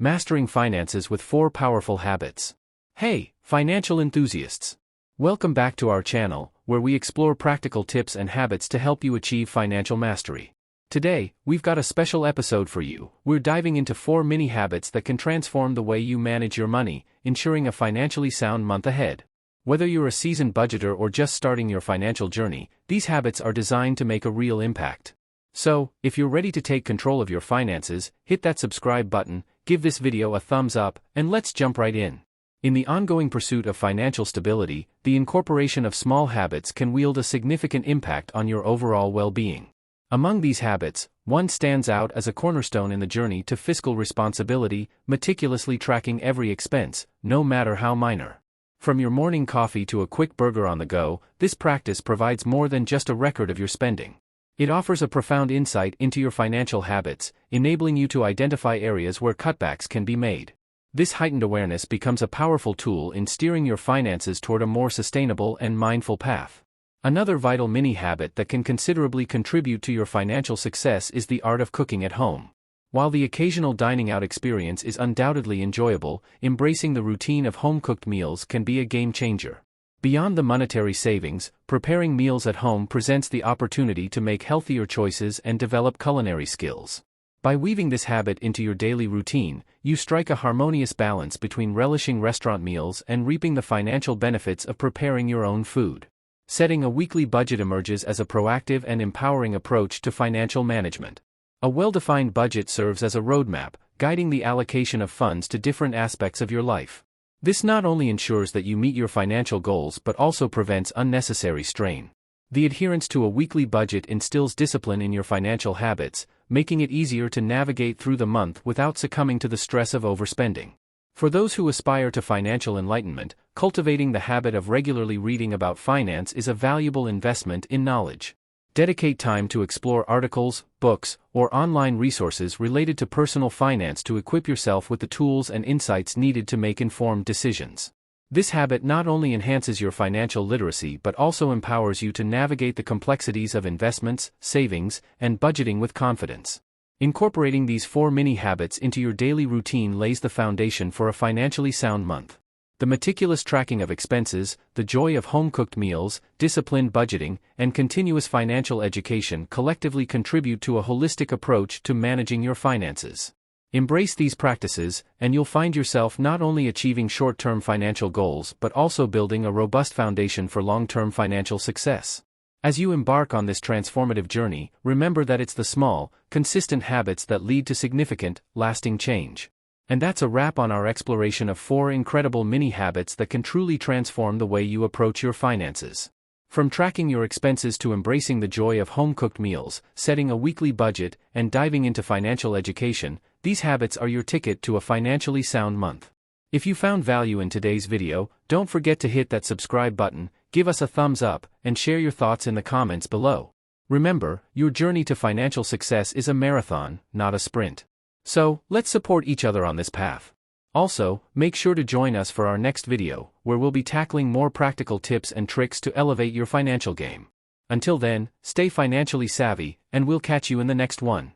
Mastering Finances with 4 Powerful Habits. Hey, financial enthusiasts! Welcome back to our channel, where we explore practical tips and habits to help you achieve financial mastery. Today, we've got a special episode for you. We're diving into 4 mini habits that can transform the way you manage your money, ensuring a financially sound month ahead. Whether you're a seasoned budgeter or just starting your financial journey, these habits are designed to make a real impact. So, if you're ready to take control of your finances, hit that subscribe button, give this video a thumbs up, and let's jump right in. In the ongoing pursuit of financial stability, the incorporation of small habits can wield a significant impact on your overall well-being. Among these habits, one stands out as a cornerstone in the journey to fiscal responsibility, meticulously tracking every expense, no matter how minor. From your morning coffee to a quick burger on the go, this practice provides more than just a record of your spending. It offers a profound insight into your financial habits, enabling you to identify areas where cutbacks can be made. This heightened awareness becomes a powerful tool in steering your finances toward a more sustainable and mindful path. Another vital mini habit that can considerably contribute to your financial success is the art of cooking at home. While the occasional dining out experience is undoubtedly enjoyable, embracing the routine of home-cooked meals can be a game changer. Beyond the monetary savings, preparing meals at home presents the opportunity to make healthier choices and develop culinary skills. By weaving this habit into your daily routine, you strike a harmonious balance between relishing restaurant meals and reaping the financial benefits of preparing your own food. Setting a weekly budget emerges as a proactive and empowering approach to financial management. A well-defined budget serves as a roadmap, guiding the allocation of funds to different aspects of your life. This not only ensures that you meet your financial goals but also prevents unnecessary strain. The adherence to a weekly budget instills discipline in your financial habits, making it easier to navigate through the month without succumbing to the stress of overspending. For those who aspire to financial enlightenment, cultivating the habit of regularly reading about finance is a valuable investment in knowledge. Dedicate time to explore articles, books, or online resources related to personal finance to equip yourself with the tools and insights needed to make informed decisions. This habit not only enhances your financial literacy but also empowers you to navigate the complexities of investments, savings, and budgeting with confidence. Incorporating these 4 mini habits into your daily routine lays the foundation for a financially sound month. The meticulous tracking of expenses, the joy of home-cooked meals, disciplined budgeting, and continuous financial education collectively contribute to a holistic approach to managing your finances. Embrace these practices, and you'll find yourself not only achieving short-term financial goals but also building a robust foundation for long-term financial success. As you embark on this transformative journey, remember that it's the small, consistent habits that lead to significant, lasting change. And that's a wrap on our exploration of 4 incredible mini habits that can truly transform the way you approach your finances. From tracking your expenses to embracing the joy of home-cooked meals, setting a weekly budget, and diving into financial education, these habits are your ticket to a financially sound month. If you found value in today's video, don't forget to hit that subscribe button, give us a thumbs up, and share your thoughts in the comments below. Remember, your journey to financial success is a marathon, not a sprint. So, let's support each other on this path. Also, make sure to join us for our next video, where we'll be tackling more practical tips and tricks to elevate your financial game. Until then, stay financially savvy, and we'll catch you in the next one.